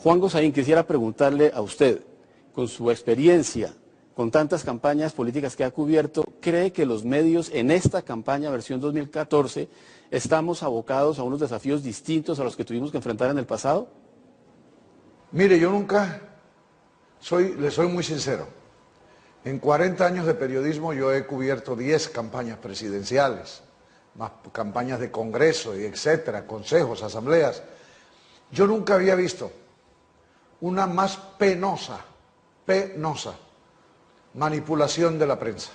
Juan Gosaín, quisiera preguntarle a usted, con su experiencia, con tantas campañas políticas que ha cubierto, ¿cree que los medios en esta campaña versión 2014 estamos abocados a unos desafíos distintos a los que tuvimos que enfrentar en el pasado? Mire, yo nunca le soy muy sincero. En 40 años de periodismo yo he cubierto 10 campañas presidenciales, más campañas de congreso y etcétera, consejos, asambleas. Yo nunca había visto una más penosa manipulación de la prensa.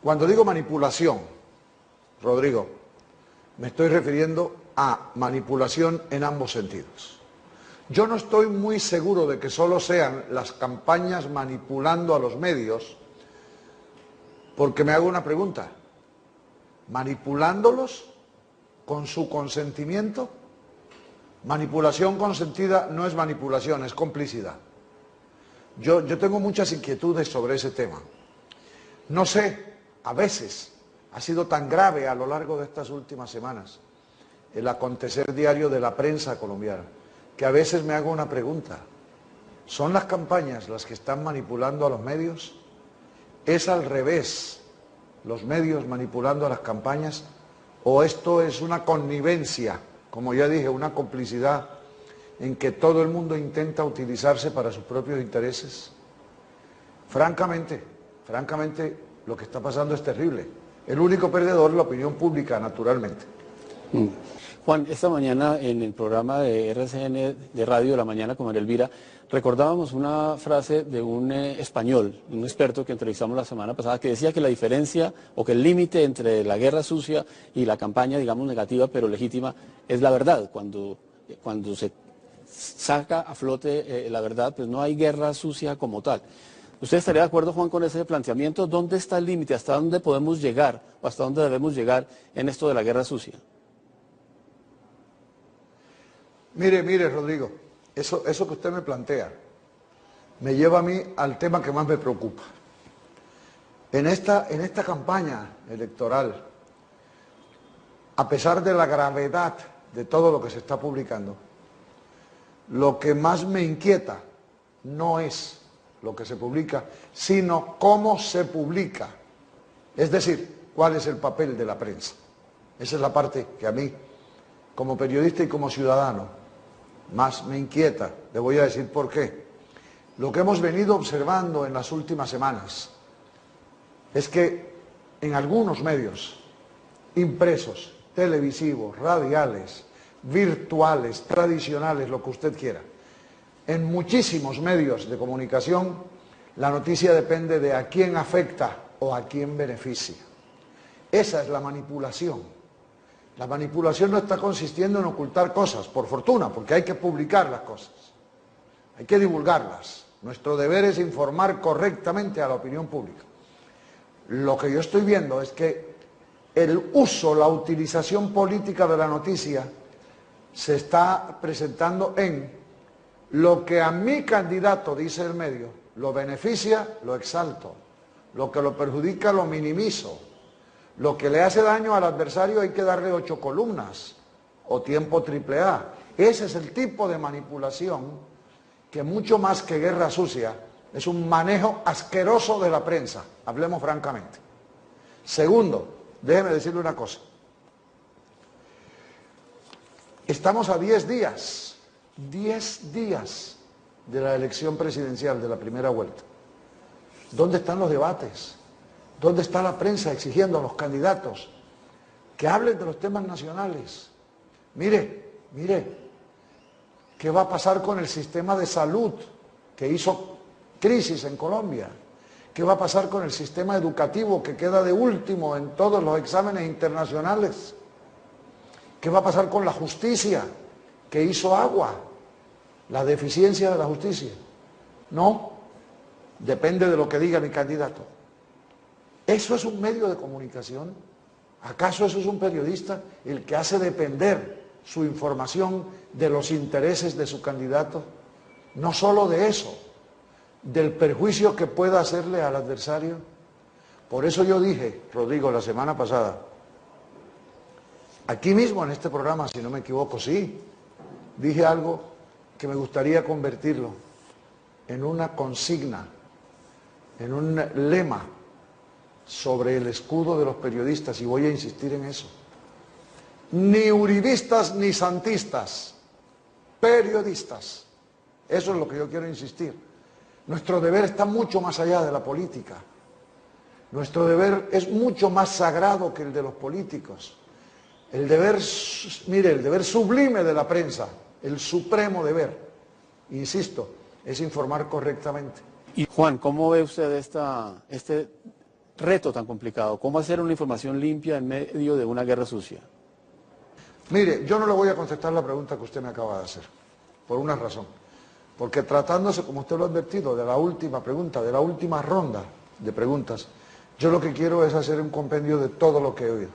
Cuando digo manipulación, Rodrigo, me estoy refiriendo a manipulación en ambos sentidos. Yo no estoy muy seguro de que solo sean las campañas manipulando a los medios, porque me hago una pregunta: ¿manipulándolos con su consentimiento? Manipulación consentida no es manipulación, es complicidad. Yo tengo muchas inquietudes sobre ese tema. No sé, a veces ha sido tan grave a lo largo de estas últimas semanas el acontecer diario de la prensa colombiana, que a veces me hago una pregunta: ¿son las campañas las que están manipulando a los medios? ¿Es al revés, los medios manipulando a las campañas? ¿O esto es una connivencia, como ya dije, una complicidad en que todo el mundo intenta utilizarse para sus propios intereses? Francamente, lo que está pasando es terrible. El único perdedor es la opinión pública, naturalmente. Juan, esta mañana en el programa de RCN de Radio de la Mañana con María Elvira, recordábamos una frase de un español, un experto que entrevistamos la semana pasada, que decía que la diferencia o que el límite entre la guerra sucia y la campaña, digamos, negativa pero legítima, es la verdad. Cuando se saca a flote la verdad, pues no hay guerra sucia como tal. ¿Usted estaría de acuerdo, Juan, con ese planteamiento? ¿Dónde está el límite? ¿Hasta dónde podemos llegar o hasta dónde debemos llegar en esto de la guerra sucia? Mire, Rodrigo, eso que usted me plantea me lleva a mí al tema que más me preocupa. En esta campaña electoral, a pesar de la gravedad de todo lo que se está publicando, lo que más me inquieta no es lo que se publica, sino cómo se publica. Es decir, cuál es el papel de la prensa. Esa es la parte que a mí, como periodista y como ciudadano, más me inquieta. Le voy a decir por qué. Lo que hemos venido observando en las últimas semanas es que en algunos medios impresos, televisivos, radiales, virtuales, tradicionales, lo que usted quiera, en muchísimos medios de comunicación, la noticia depende de a quién afecta o a quién beneficia. Esa es la manipulación. La manipulación no está consistiendo en ocultar cosas, por fortuna, porque hay que publicar las cosas, hay que divulgarlas. Nuestro deber es informar correctamente a la opinión pública. Lo que yo estoy viendo es que el uso, la utilización política de la noticia se está presentando en lo que a mi candidato, dice el medio, lo beneficia, lo exalto, lo que lo perjudica, lo minimizo. Lo que le hace daño al adversario hay que darle 8 columnas o tiempo AAA. Ese es el tipo de manipulación que, mucho más que guerra sucia, es un manejo asqueroso de la prensa. Hablemos francamente. Segundo, déjeme decirle una cosa. Estamos a 10 días de la elección presidencial, de la primera vuelta. ¿Dónde están los debates? ¿Dónde está la prensa exigiendo a los candidatos que hablen de los temas nacionales? Mire, ¿qué va a pasar con el sistema de salud que hizo crisis en Colombia? ¿Qué va a pasar con el sistema educativo que queda de último en todos los exámenes internacionales? ¿Qué va a pasar con la justicia que hizo agua? La deficiencia de la justicia. No, depende de lo que diga mi candidato. ¿Eso es un medio de comunicación? ¿Acaso eso es un periodista el que hace depender su información de los intereses de su candidato? No solo de eso, del perjuicio que pueda hacerle al adversario. Por eso yo dije, Rodrigo, la semana pasada, aquí mismo en este programa, si no me equivoco, sí, dije algo que me gustaría convertirlo en una consigna, en un lema sobre el escudo de los periodistas, y voy a insistir en eso. Ni uribistas ni santistas, periodistas. Eso es lo que yo quiero insistir. Nuestro deber está mucho más allá de la política. Nuestro deber es mucho más sagrado que el de los políticos. El deber, mire, el deber sublime de la prensa, el supremo deber, insisto, es informar correctamente. Y Juan, ¿cómo ve usted este reto tan complicado? ¿Cómo hacer una información limpia en medio de una guerra sucia? Mire, yo no le voy a contestar la pregunta que usted me acaba de hacer, por una razón. Porque tratándose, como usted lo ha advertido, de la última pregunta, de la última ronda de preguntas, yo lo que quiero es hacer un compendio de todo lo que he oído,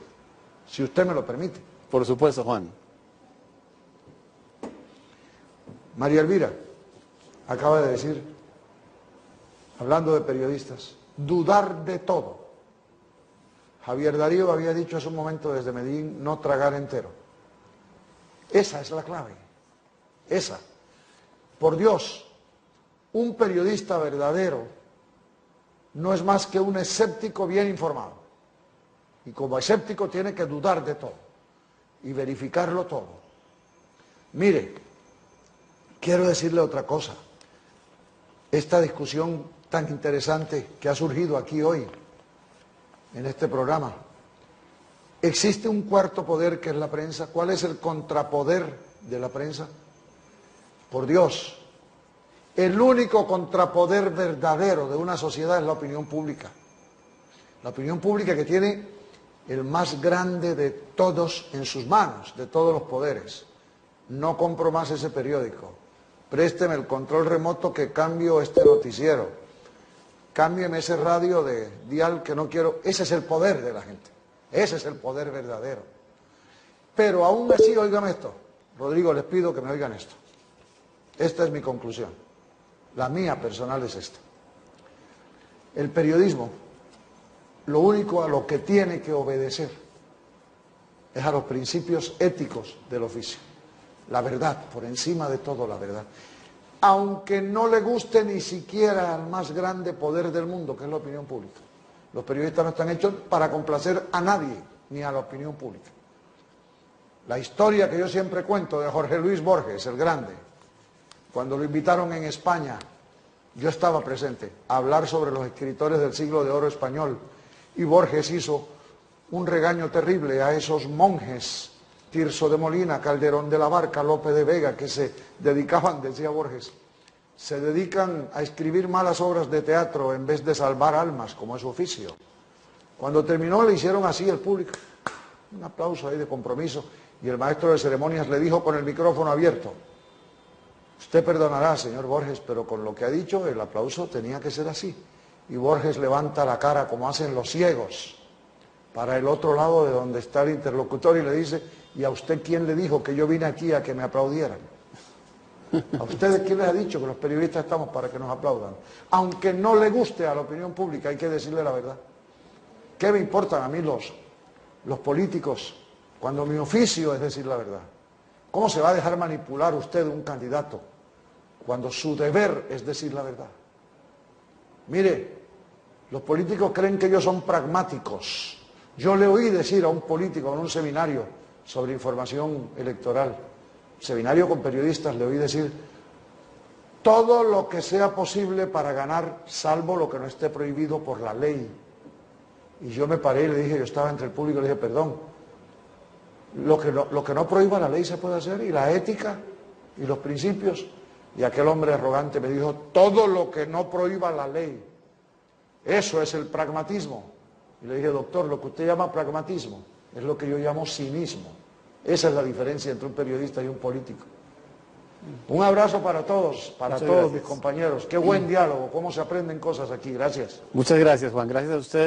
si usted me lo permite. Por supuesto, Juan. María Elvira acaba de decir, hablando de periodistas, dudar de todo. Javier Darío había dicho hace un momento desde Medellín, no tragar entero. Esa es la clave, esa. Por Dios, un periodista verdadero no es más que un escéptico bien informado. Y como escéptico tiene que dudar de todo y verificarlo todo. Mire, quiero decirle otra cosa. Esta discusión tan interesante que ha surgido aquí hoy, en este programa, existe un cuarto poder que es la prensa. ¿Cuál es el contrapoder de la prensa? Por Dios, el único contrapoder verdadero de una sociedad es la opinión pública. La opinión pública que tiene el más grande de todos en sus manos, de todos los poderes. No compro más ese periódico. Présteme el control remoto que cambio este noticiero. Cámbieme ese radio de dial que no quiero. Ese es el poder de la gente. Ese es el poder verdadero. Pero aún así, óigame esto. Rodrigo, les pido que me oigan esto. Esta es mi conclusión. La mía personal es esta. El periodismo, lo único a lo que tiene que obedecer es a los principios éticos del oficio. La verdad, por encima de todo la verdad. Aunque no le guste ni siquiera al más grande poder del mundo, que es la opinión pública. Los periodistas no están hechos para complacer a nadie, ni a la opinión pública. La historia que yo siempre cuento de Jorge Luis Borges, el grande, cuando lo invitaron en España, yo estaba presente, a hablar sobre los escritores del siglo de oro español, y Borges hizo un regaño terrible a esos monjes, Tirso de Molina, Calderón de la Barca, Lope de Vega, que se dedicaban, decía Borges, se dedican a escribir malas obras de teatro en vez de salvar almas, como es su oficio. Cuando terminó le hicieron así el público, un aplauso ahí de compromiso, y el maestro de ceremonias le dijo con el micrófono abierto, usted perdonará, señor Borges, pero con lo que ha dicho el aplauso tenía que ser así. Y Borges levanta la cara como hacen los ciegos para el otro lado de donde está el interlocutor y le dice, ¿y a usted quién le dijo que yo vine aquí a que me aplaudieran? ¿A ustedes quién les ha dicho que los periodistas estamos para que nos aplaudan? Aunque no le guste a la opinión pública, hay que decirle la verdad. ¿Qué me importan a mí los políticos cuando mi oficio es decir la verdad? ¿Cómo se va a dejar manipular usted un candidato cuando su deber es decir la verdad? Mire, los políticos creen que ellos son pragmáticos. Yo le oí decir a un político en un seminario sobre información electoral, seminario con periodistas, le oí decir todo lo que sea posible para ganar, salvo lo que no esté prohibido por la ley. Y yo me paré y le dije, yo estaba entre el público y le dije, perdón, lo que no prohíba la ley se puede hacer, y la ética y los principios. Y aquel hombre arrogante me dijo, todo lo que no prohíba la ley, eso es el pragmatismo. Y le dije, doctor, lo que usted llama pragmatismo es lo que yo llamo cinismo. Esa es la diferencia entre un periodista y un político. Un abrazo para todos, para todos mis compañeros. Qué buen diálogo, cómo se aprenden cosas aquí. Gracias. Muchas gracias, Juan. Gracias a usted.